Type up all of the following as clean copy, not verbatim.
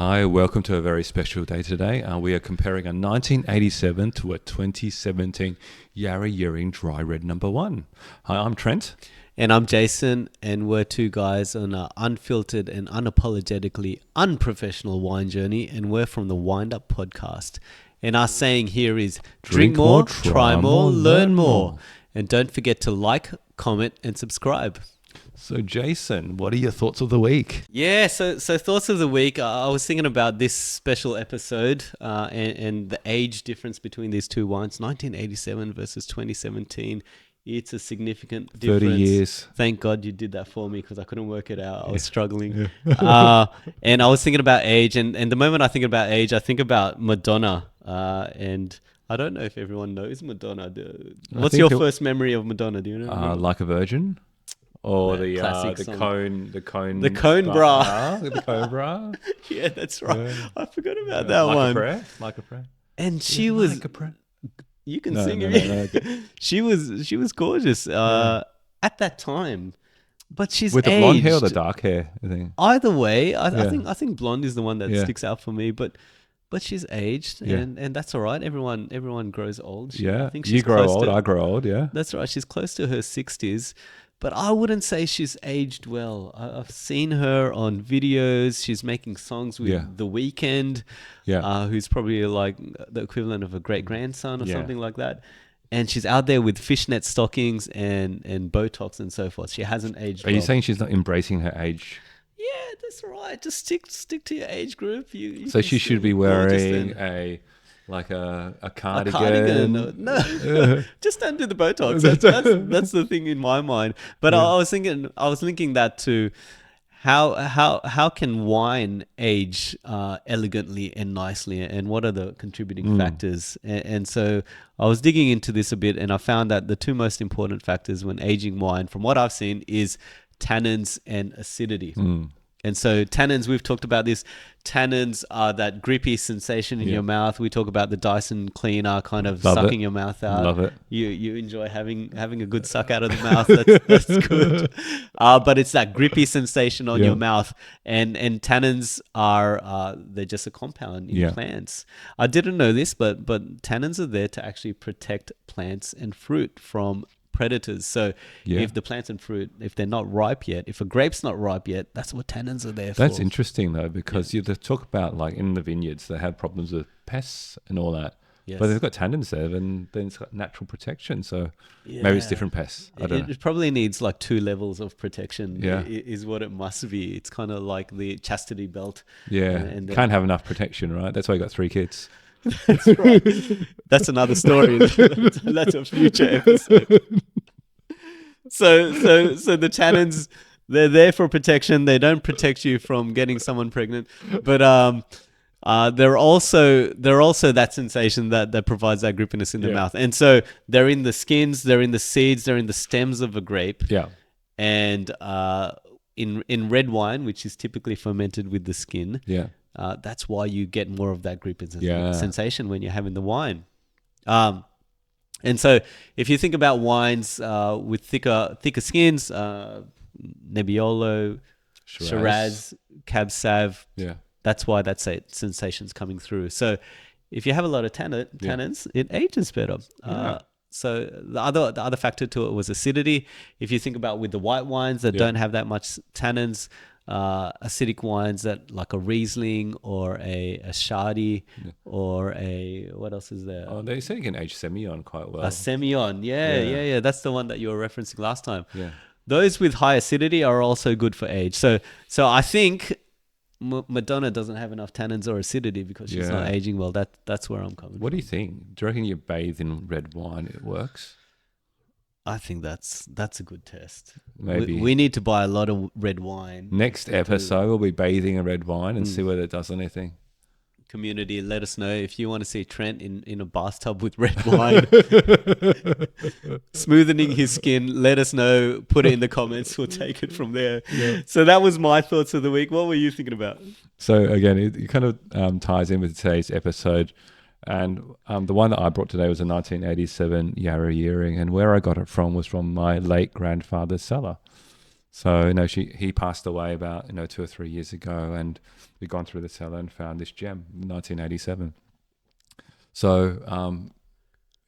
Hi, welcome to a very special day today. We are comparing a 1987 to a 2017 Yarra Yering Dry Red number 1. Hi, I'm Trent. And I'm Jason, and we're two guys on an unfiltered and unapologetically unprofessional wine journey, and we're from the Wind Up podcast. And our saying here is, drink more, try more, learn more. And don't forget to like, comment, and subscribe. So, Jason, what are your thoughts of the week? Yeah, so thoughts of the week. I was thinking about this special episode and the age difference between these two wines, 1987 versus 2017. It's a significant difference. 30 years. Thank God you did that for me because I couldn't work it out. I was struggling. And I was thinking about age. And the moment I think about age, I think about Madonna. And I don't know if everyone knows Madonna. What's your first memory of Madonna? Do you know? Like a Virgin? Or the cone bra. The cone bra. Yeah, that's right. Yeah. I forgot about that one. Like a prayer. And she was. Like a prayer. You can sing it. No. She was gorgeous at that time, but she's with the aged. blonde hair or the dark hair. I think. Either way, I think blonde is the one that sticks out for me. But she's aged, and that's all right. Everyone grows old. I think you grow old. I grow old. Yeah, that's right. She's close to her 60s. But I wouldn't say she's aged well. I've seen her on videos. She's making songs with The Weeknd, who's probably like the equivalent of a great-grandson or something like that. And she's out there with fishnet stockings and Botox and so forth. She hasn't aged well. Are you saying she's not embracing her age? Yeah, that's right. Just stick to your age group. So she should be wearing a cardigan. No, just don't do the Botox. That's the thing in my mind. But I was linking that to how can wine age elegantly and nicely, and what are the contributing factors? And so I was digging into this a bit, and I found that the two most important factors when aging wine, from what I've seen, is tannins and acidity. And so tannins, we've talked about this. Tannins are that grippy sensation in your mouth. We talk about the Dyson cleaner kind of sucking your mouth out. Love it. You enjoy having a good suck out of the mouth. That's good. But it's that grippy sensation on your mouth. And tannins are they're just a compound in plants. I didn't know this, but tannins are there to actually protect plants and fruit from predators. So if the plants and fruit, if they're not ripe yet, if a grape's not ripe yet, that's what tannins are there for. That's interesting though, because you talk about like in the vineyards, they have problems with pests and all that. Yes. But they've got tannins there, and then it's got natural protection. So maybe it's different pests. I don't know. It probably needs like 2 levels of protection. Is what it must be. It's kind of like the chastity belt. Yeah, and can't have enough protection, right? That's why you got 3 kids. That's right. That's another story. That's a future episode. So the tannins, they're there for protection. They don't protect you from getting someone pregnant, but they're also that sensation that provides that grippiness in the mouth. And so they're in the skins, they're in the seeds, they're in the stems of a grape. Yeah. And in red wine, which is typically fermented with the skin. Yeah. That's why you get more of that gripping sensation when you're having the wine. And so if you think about wines with thicker skins, Nebbiolo, Shiraz, Cab Sav, that's why that sensation's coming through. So if you have a lot of tannins, it ages better. So the other factor to it was acidity. If you think about with the white wines that don't have that much tannins, acidic wines that like a Riesling or a Shardy or what else is there? Oh, they say you can age Semillon quite well. A Semillon, yeah. That's the one that you were referencing last time. Yeah, those with high acidity are also good for age. So I think Madonna doesn't have enough tannins or acidity because she's not aging well. That's where I'm coming from. What do you think? Do you reckon you bathe in red wine, it works? I think that's a good test. Maybe we need to buy a lot of red wine. Next episode, we'll be bathing in red wine and see whether it does anything. Community, let us know if you want to see Trent in a bathtub with red wine, smoothing his skin. Let us know. Put it in the comments. We'll take it from there. Yeah. So that was my thoughts of the week. What were you thinking about? So again, it kind of ties in with today's episode. And the one that I brought today was a 1987 Yarra Yering, and where I got it from was from my late grandfather's cellar. So, he passed away about, 2 or 3 years ago, and we'd gone through the cellar and found this gem, 1987. So,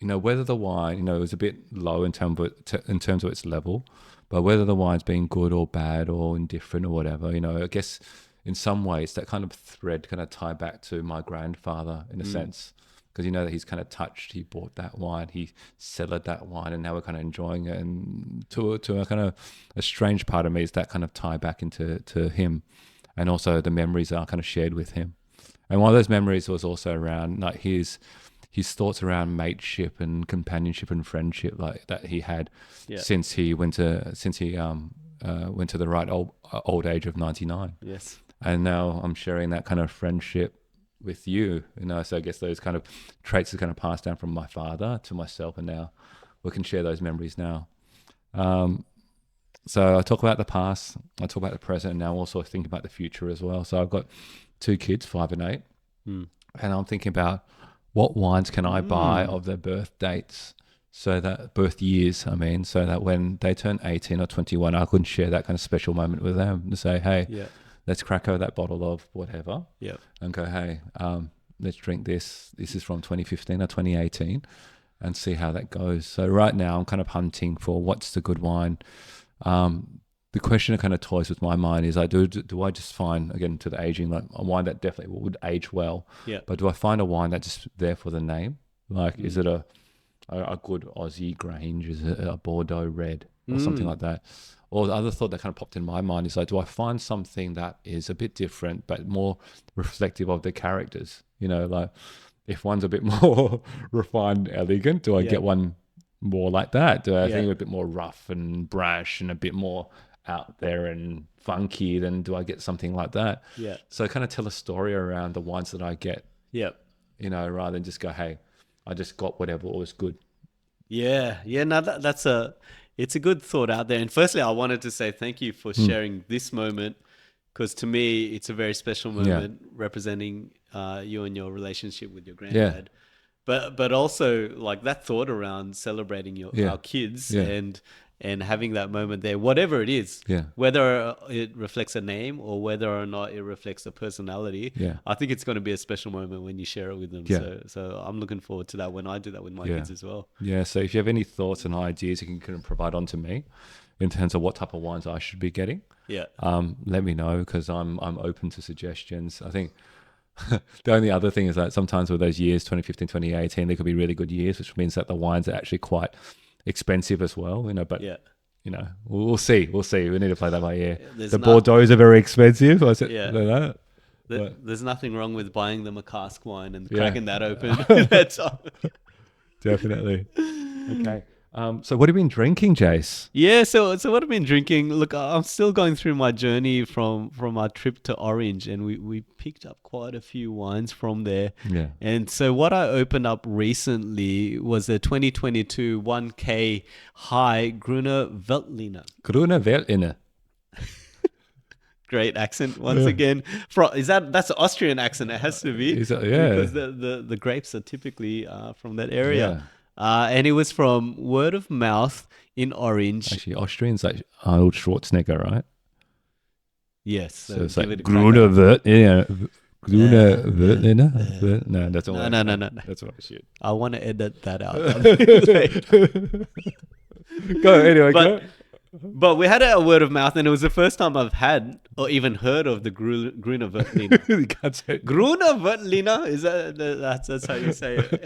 whether the wine, was a bit low in terms of its level, but whether the wine's been good or bad or indifferent or whatever, I guess in some ways that kind of thread kind of tie back to my grandfather in a sense, because that he's kind of touched, he bought that wine, he cellared that wine, and now we're kind of enjoying it. And to a kind of a strange part of me is that kind of tie back into him, and also the memories that are kind of shared with him. And one of those memories was also around like his thoughts around mateship and companionship and friendship, like that he had since he went to the right old age of 99. Yes. And now I'm sharing that kind of friendship with you, so I guess those kind of traits are kind of passed down from my father to myself, and now we can share those memories now. So I talk about the past, I talk about the present, and now also think about the future as well. So I've got 2 kids, 5 and 8, and I'm thinking about what wines can I buy of their birth dates, so that so that when they turn 18 or 21, I can share that kind of special moment with them to say, hey, let's crack over that bottle of whatever, and go, hey, let's drink this. This is from 2015 or 2018, and see how that goes. So right now I'm kind of hunting for what's the good wine. The question that kind of toys with my mind is, do I just find, again, to the aging, like a wine that definitely would age well, but do I find a wine that's just there for the name? Like, is it a good Aussie Grange? Is it a Bordeaux Red or something like that? Or the other thought that kind of popped in my mind is like, do I find something that is a bit different but more reflective of the characters? Like if one's a bit more refined, elegant, do I get one more like that? Do I think a bit more rough and brash and a bit more out there and funky? Then do I get something like that? Yeah. So kind of tell a story around the wines that I get. Yep. Rather than just go, hey, I just got whatever was good. Yeah. No, it's a good thought out there. And firstly, I wanted to say thank you for sharing this moment, because to me, it's a very special moment representing you and your relationship with your granddad. But also like that thought around celebrating our kids and having that moment there, whatever it is, whether it reflects a name or whether or not it reflects a personality, I think it's going to be a special moment when you share it with them. So I'm looking forward to that when I do that with my kids as well. Yeah. So if you have any thoughts and ideas, you can provide on to me in terms of what type of wines I should be getting. Let me know, because I'm open to suggestions. I think the only other thing is that sometimes with those years, 2015, 2018, they could be really good years, which means that the wines are actually quite expensive as well, but we'll see. We need to play that by ear. The Bordeaux's are very expensive. There's nothing wrong with buying them a cask wine and cracking that open. Definitely. Okay. So what have you been drinking, Jace? Yeah, so what I've been drinking, look, I'm still going through my journey from our trip to Orange, and we picked up quite a few wines from there. Yeah. And so what I opened up recently was a 2022 1K High Grunner Veltliner. Grunner Veltliner. Great accent once again. That's an Austrian accent. It has to be. Because the grapes are typically from that area. Yeah. And it was from word of mouth in Orange. Actually, Austrian's like Arnold Schwarzenegger, right? Yes. So it's like Grunner Veltliner. Grunner Veltliner? No, that's all. No. That's what I should. I want to edit that out. Go. But we had a word of mouth, and it was the first time I've had or even heard of the Grunner Veltliner. Grunner Veltliner, is that's how you say it?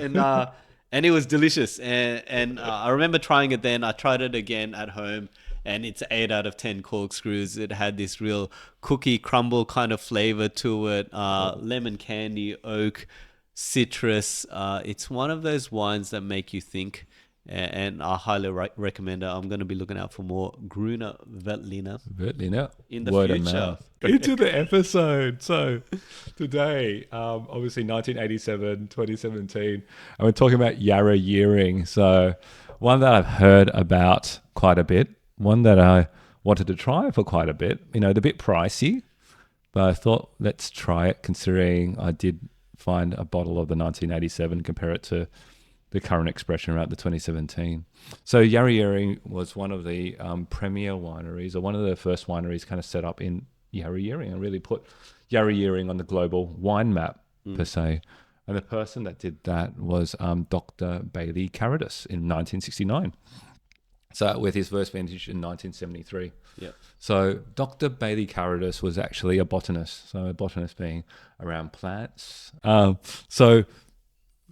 And it was delicious. And I remember trying it then. I tried it again at home, and it's 8 out of 10 corkscrews. It had this real cookie crumble kind of flavor to it. Lemon candy, oak, citrus. It's one of those wines that make you think. And I highly recommend it. I'm going to be looking out for more Grunner Veltliner in the Word future. Into the episode. So today, obviously 1987, 2017, and we're talking about Yarra Yering. So one that I've heard about quite a bit, one that I wanted to try for quite a bit. They're a bit pricey, but I thought let's try it, considering I did find a bottle of the 1987, compare it to the current expression around the 2017. So Yarra Yering was one of the premier wineries, or one of the first wineries kind of set up in Yarra Yering and really put Yarra Yering on the global wine map per se. And the person that did that was Dr. Bailey Carrodus in 1969. So with his first vintage in 1973. Yeah. So Dr. Bailey Carrodus was actually a botanist. So a botanist being around plants. So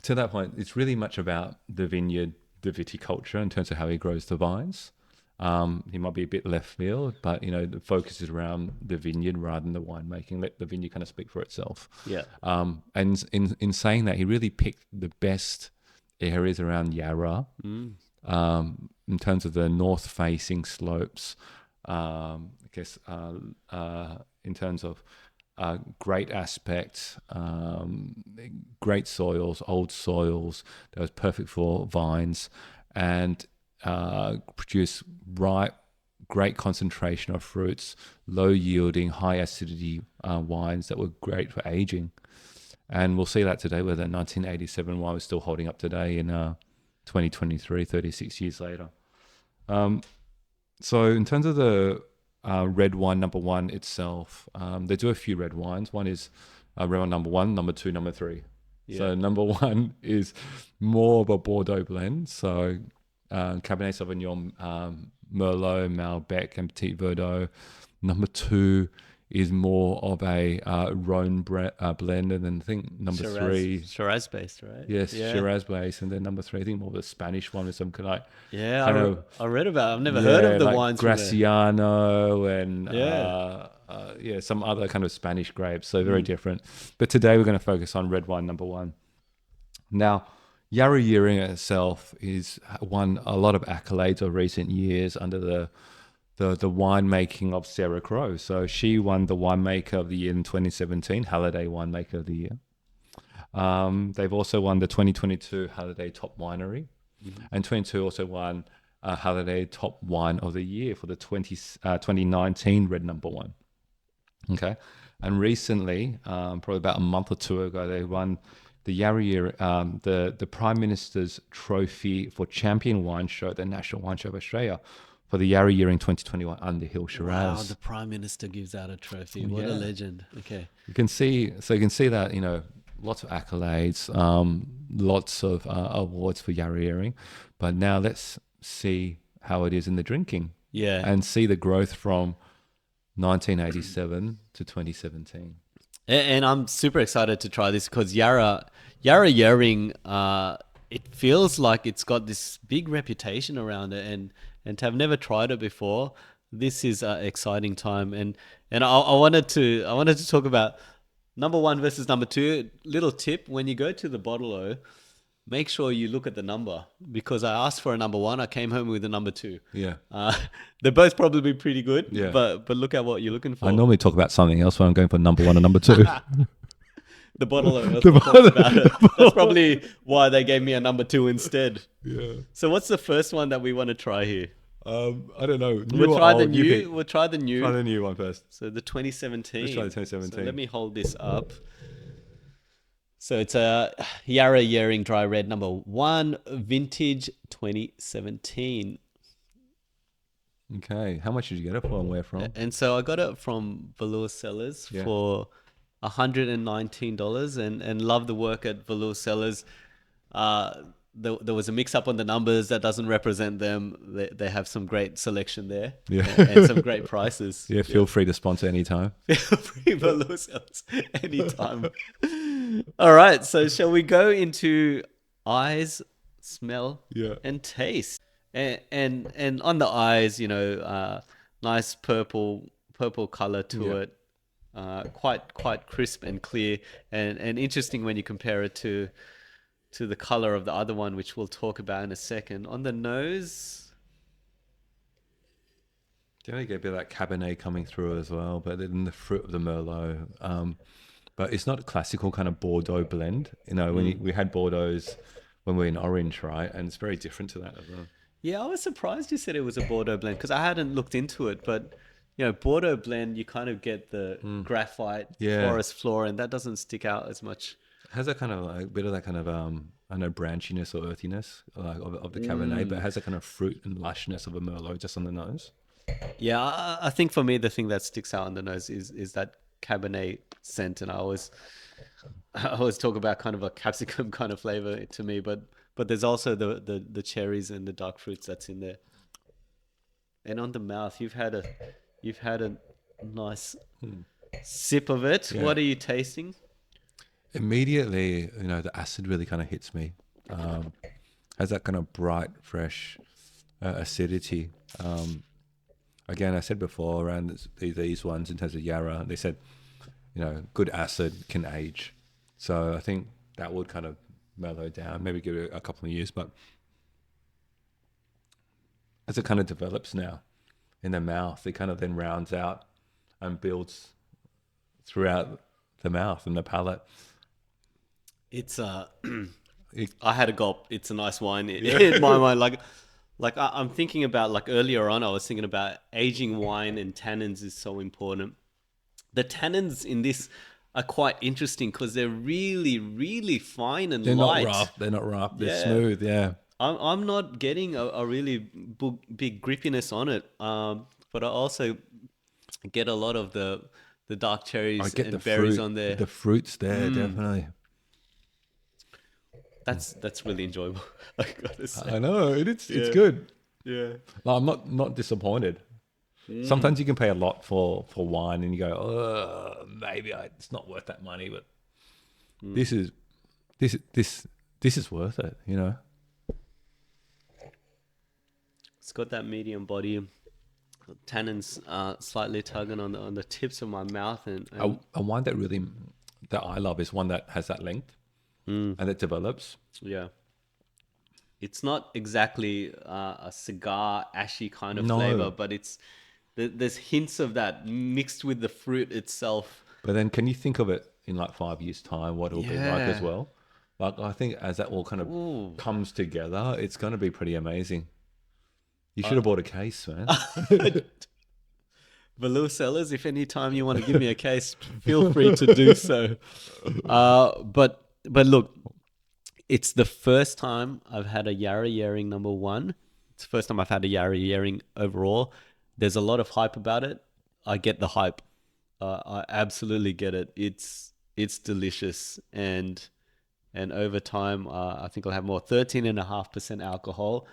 to that point, it's really much about the vineyard, the viticulture in terms of how he grows the vines. He might be a bit left field, but the focus is around the vineyard rather than the winemaking. Let the vineyard kind of speak for itself. Yeah. And in saying that, he really picked the best areas around Yarra in terms of the north-facing slopes. In terms of great aspects, great soils, old soils that was perfect for vines, and produce great concentration of fruits, low yielding, high acidity wines that were great for aging. And we'll see that today where the 1987 wine was still holding up today in 2023, 36 years later. So in terms of the red wine number one itself, they do a few red wines. One is red wine number one, number two, number three. Yeah. So number one is more of a Bordeaux blend. So Cabernet Sauvignon, Merlot, Malbec, and Petit Verdot. Number two is more of a Rhone blend, and then I think number three Shiraz based, right? Yes, yeah. Shiraz based, and then number three I think more of a Spanish one with some kind of I read about it. I've never heard of the like wines Graciano and some other kind of Spanish grapes, so very different. But today we're going to focus on red wine number one. Now Yarra Yering itself is won a lot of accolades of recent years under the winemaking of Sarah Crowe. So she won the Winemaker of the Year in 2017, Halliday Winemaker of the Year. They've also won the 2022 Halliday Top Winery, and 22 also won Halliday Top Wine of the Year for the 2019 Red Number One. Okay, and recently, probably about a month or two ago, they won the Yarra Yering, the Prime Minister's Trophy for Champion Wine Show at the National Wine Show of Australia, for the Yarra Yering 2021 Underhill Shiraz. Wow, the Prime Minister gives out a trophy. What a legend. Okay. You can see that, lots of accolades, lots of awards for Yarra Yering. But now let's see how it is in the drinking. Yeah. And see the growth from 1987 to 2017. And I'm super excited to try this because Yarra Yering, it feels like it's got this big reputation around it, and to have never tried it before, this is an exciting time. And I wanted to talk about number one versus number two. Little tip: when you go to the bottle-o, make sure you look at the number, because I asked for a number one, I came home with a number two. Yeah. They're both probably pretty good. Yeah. But look at what you're looking for. I normally talk about something else when I'm going for number one and number two. The bottle-o talks about it. That's probably why they gave me a number two instead. Yeah. So what's the first one that we want to try here? I don't know. We'll try the new. We'll try the new. Try the new one first. So the 2017. Let's try the 2017. So let me hold this up. So it's a Yarra Yering Dry Red number one, vintage 2017. Okay. How much did you get it for and where from? And so I got it from Valore Cellars for $119, and love the work at Valore Cellars. There was a mix-up on the numbers that doesn't represent them. They have some great selection there, and some great prices. Yeah, feel free to sponsor anytime. Feel free to lose us anytime. All right, so shall we go into eyes, smell, and taste? And on the eyes, nice purple color to it, quite crisp and clear, and interesting when you compare it to the color of the other one, which we'll talk about in a second. On the nose, definitely get a bit of that Cabernet coming through as well, but then the fruit of the Merlot. But it's not a classical kind of Bordeaux blend. When we had Bordeaux's when we were in Orange, right? And it's very different to that as well. Yeah, I was surprised you said it was a Bordeaux blend, because I hadn't looked into it, but Bordeaux blend, you kind of get the graphite, forest floor, and that doesn't stick out as much. It has that kind of a bit of that kind of I know branchiness or earthiness like of the Cabernet, but it has a kind of fruit and lushness of a Merlot just on the nose. Yeah, I think for me the thing that sticks out on the nose is that Cabernet scent, and I always talk about kind of a capsicum kind of flavor to me, but there's also the cherries and the dark fruits that's in there. And on the mouth, you've had a nice sip of it. Yeah. What are you tasting? Immediately, the acid really kind of hits me. Has that kind of bright, fresh acidity. Again, I said before around these ones in terms of Yarra, they said, good acid can age. So I think that would kind of mellow down, maybe give it a couple of years. But as it kind of develops now in the mouth, it kind of then rounds out and builds throughout the mouth and the palate. It's I had a gulp. It's a nice wine in my mind. Like I'm thinking about, like earlier on, I was thinking about aging wine and tannins is so important. The tannins in this are quite interesting because they're really, really fine and light. They're not rough. They're smooth. Yeah. I'm not getting a really big grippiness on it. But I also get a lot of the dark cherries and the berries on there. The fruits there, definitely. That's really enjoyable. I gotta say. I know it's good. Yeah. No, I'm not disappointed. Sometimes you can pay a lot for wine, and you go, maybe it's not worth that money, but this is worth it. It's got that medium body. Tannins slightly tugging on the tips of my mouth, and a wine that I love is one that has that length and that develops. Yeah. It's not exactly a cigar ashy kind of flavor, but there's hints of that mixed with the fruit itself. But then can you think of it in like 5 years' time, what it'll be like as well? Like, I think as that all kind of comes together, it's going to be pretty amazing. You should have bought a case, man. Valore Cellars, if any time you want to give me a case, feel free to do so. But look, it's the first time I've had a Yarra Yering number 1. It's the first time I've had a Yarra Yering overall. There's a lot of hype about it. I get the hype. I absolutely get it. It's delicious, and over time, I think I'll have more. 13.5% alcohol.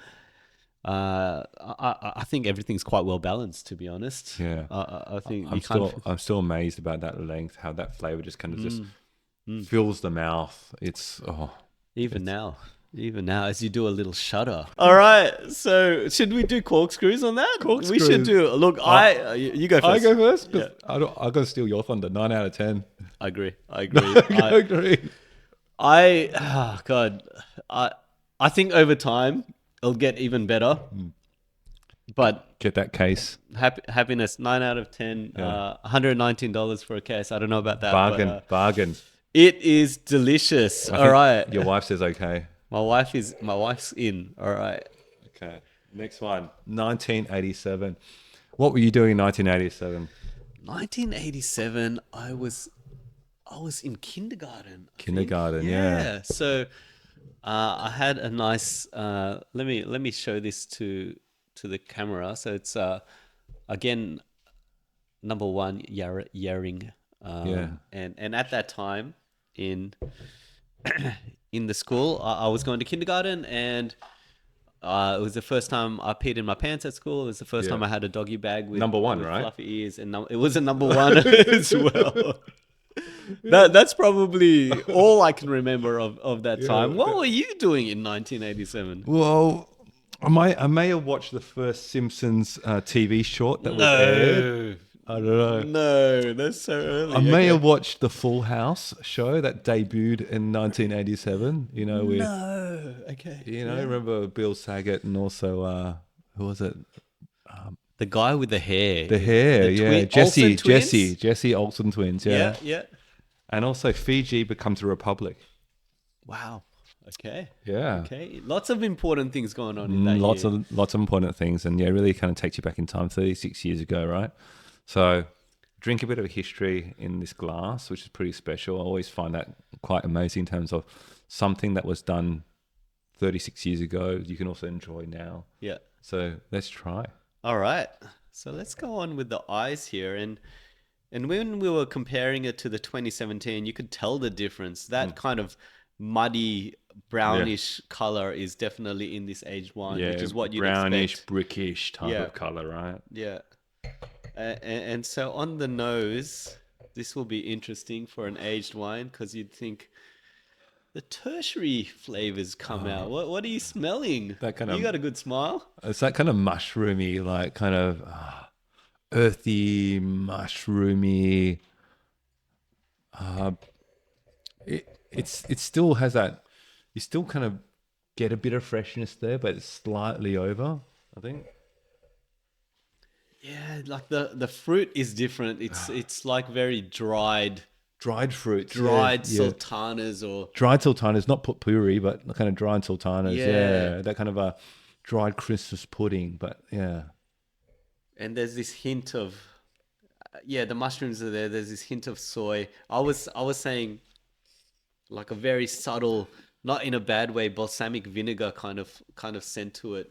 I think everything's quite well balanced, to be honest. Yeah. I think I'm still amazed about that length, how that flavor just kind of just fills the mouth. Even now, as you do a little shudder. All right, so should we do corkscrews on that? We should do. Look, you go first. I go first. Yeah. I got to steal your thunder. 9 out of 10. I agree. I agree. I think over time it'll get even better. But get that case. Happiness, 9 out of 10. Yeah. $119 for a case. I don't know about that. Bargain. It is delicious. All right. Your wife says okay. My wife's in. All right. Okay. Next one. 1987. What were you doing in 1987? 1987, I was in kindergarten. Yeah. So I had a nice let me show this to the camera. So it's again number 1 Yering. And at that time in the school, I was going to kindergarten, and it was the first time I peed in my pants at school. It was the first time I had a doggy bag with number 1, right? Fluffy ears, and it was a number 1 as well. That's probably all I can remember of that time. What were you doing in 1987? Well, I may have watched the first Simpsons TV short that was aired. I don't know. No, that's so early. I may have watched the Full House show that debuted in 1987. Remember Bill Saget and also who was it? The guy with the hair. Jesse Olsen twins. Yeah. And also Fiji becomes a republic. Wow. Okay. Yeah. Okay. Lots of important things going on in that year. Lots of important things, and really kind of takes you back in time, 36 years ago, right? So drink a bit of history in this glass, which is pretty special. I always find that quite amazing in terms of something that was done 36 years ago, you can also enjoy now. Yeah. So let's try. All right. So let's go on with the eyes here. And when we were comparing it to the 2017, you could tell the difference. That kind of muddy, brownish color is definitely in this aged wine, which is what you'd brownish, expect. brickish type of color, right? Yeah. And so on the nose, this will be interesting for an aged wine because you'd think the tertiary flavors come out. What are you smelling? That kind you of, got a good smile? It's that kind of mushroomy, like kind of earthy, mushroomy. It still has that. You still kind of get a bit of freshness there, but it's slightly over, I think. Yeah, like the fruit is different. It's like very dried Fruits, sultanas or dried sultanas, not puri, but kind of dried sultanas. Yeah. That kind of a dried Christmas pudding, but yeah. And there's this hint of the mushrooms are there. There's this hint of soy. I was saying like a very subtle, not in a bad way, balsamic vinegar kind of scent to it,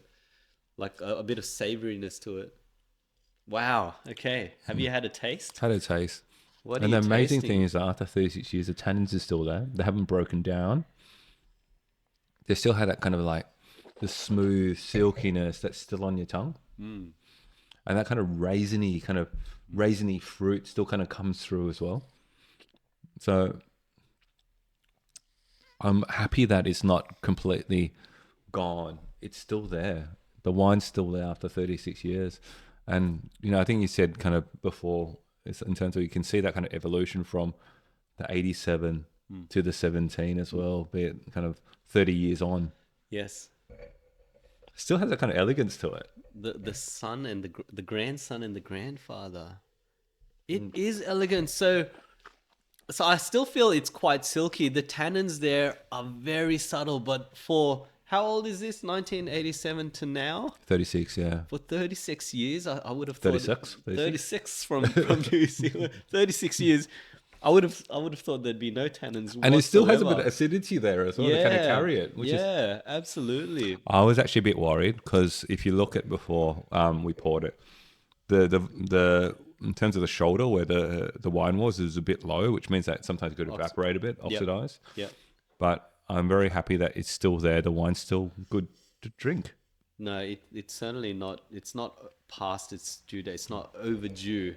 like a bit of savoriness to it. Wow. Okay. Have you had a taste? Had a taste. What are and you the amazing tasting? thing is that after 36 years, the tannins are still there. They haven't broken down. They still have that kind of like the smooth silkiness that's still on your tongue. And that kind of raisiny fruit still kind of comes through as well. So I'm happy that it's not completely gone. It's still there. The wine's still there after 36 years. And, I think you said kind of before, in terms of you can see that kind of evolution from the 87 to the 17 as well, be it kind of 30 years on. Yes. Still has that kind of elegance to it. The son and the grandson and the grandfather. It is elegant. So I still feel it's quite silky. The tannins there are very subtle, but for how old is this? 1987 to now? 36, yeah. For 36 years, I would have 36? thought 36 from New Zealand. 36 years. I would have thought there'd be no tannins. And it still has a whatsoever. bit of acidity there as well to kind of carry it. Which is, absolutely. I was actually a bit worried because if you look at before we poured it, the in terms of the shoulder where the wine was is a bit low, which means that sometimes it could evaporate a bit, oxidize. Yeah. But I'm very happy that it's still there. The wine's still good to drink. No, it's certainly not. It's not past its due date. It's not overdue.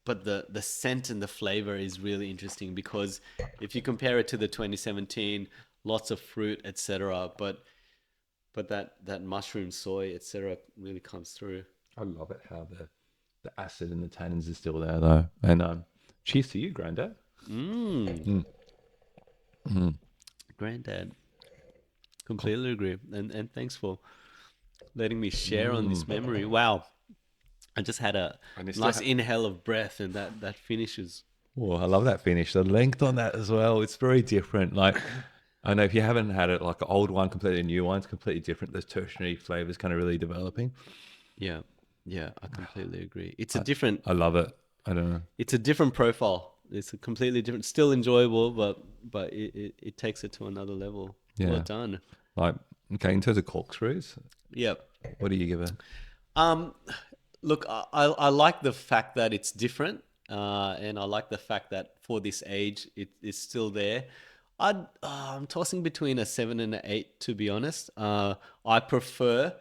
But the scent and the flavor is really interesting because if you compare it to the 2017, lots of fruit, etc. But that mushroom, soy, etc. really comes through. I love it how the acid and the tannins are still there though. And cheers to you, Grandad. Grandad. Completely agree. And thanks for letting me share on this memory. Wow. I just had a nice inhale of breath and that finishes. Oh, I love that finish. The length on that as well. It's very different. Like, I know if you haven't had it, like an old wine, completely new wine's completely different. There's tertiary flavors kind of really developing. Yeah, I completely agree. It's a different. I love it. I don't know. It's a different profile. It's a completely different. Still enjoyable, but it takes it to another level. Yeah. Well done. Like, okay, in terms of corkscrews, Yep. what do you give it? Look, I like the fact that it's different, and I like the fact that for this age it is still there. I'm tossing between a 7 and an 8, to be honest. I prefer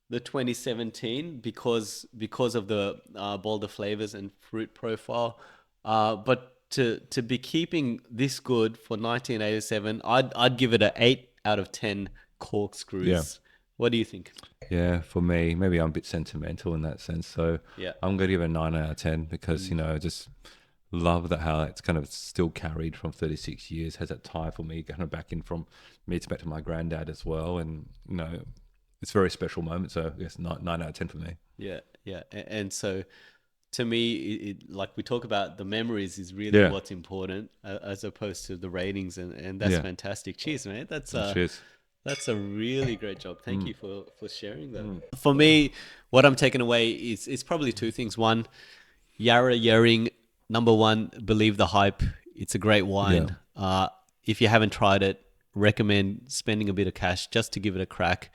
the 2017 because of the bolder flavors and fruit profile. But to be keeping this good for 1987, I'd give it an 8 out of 10 corkscrews. Yeah. What do you think? Yeah, for me, maybe I'm a bit sentimental in that sense. So I'm going to give it a 9 out of 10 because, I just love that how it's kind of still carried from 36 years, has that tie for me, kind of back to my granddad as well. And, it's a very special moment. So I guess 9 out of 10 for me. Yeah. And so to me, it like we talk about the memories is really what's important as opposed to the ratings. And that's fantastic. Cheers, man. Cheers. That's a really great job. Thank you for sharing that. For me, what I'm taking away is probably two things. One, Yarra Yering, number one, believe the hype. It's a great wine. if you haven't tried it, recommend spending a bit of cash just to give it a crack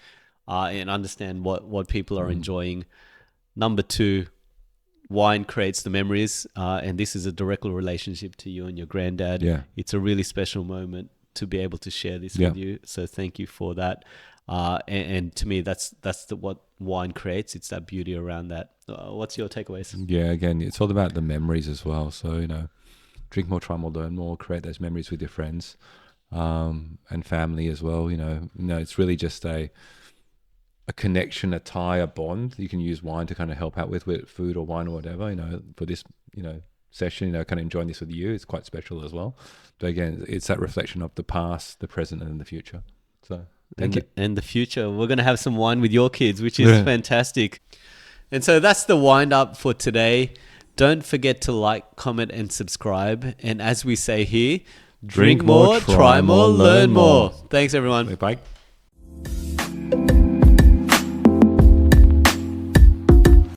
and understand what people are enjoying. Number 2, wine creates the memories, and this is a direct relationship to you and your granddad. Yeah. It's a really special moment to be able to share this with you. So thank you for that. And to me, that's what wine creates. It's that beauty around that. What's your takeaways? Yeah, again, it's all about the memories as well. So, drink more, try more, learn more, create those memories with your friends and family as well. It's really just a connection, a tie, a bond. You can use wine to kind of help out with food or wine or whatever, for this, session, kind of enjoying this with you. It's quite special as well. But again, it's that reflection of the past, the present, and the future. So thank you. And the future. We're going to have some wine with your kids, which is fantastic. And so that's the wind up for today. Don't forget to like, comment, and subscribe. And as we say here, drink more, try more, learn more. Thanks, everyone. Bye.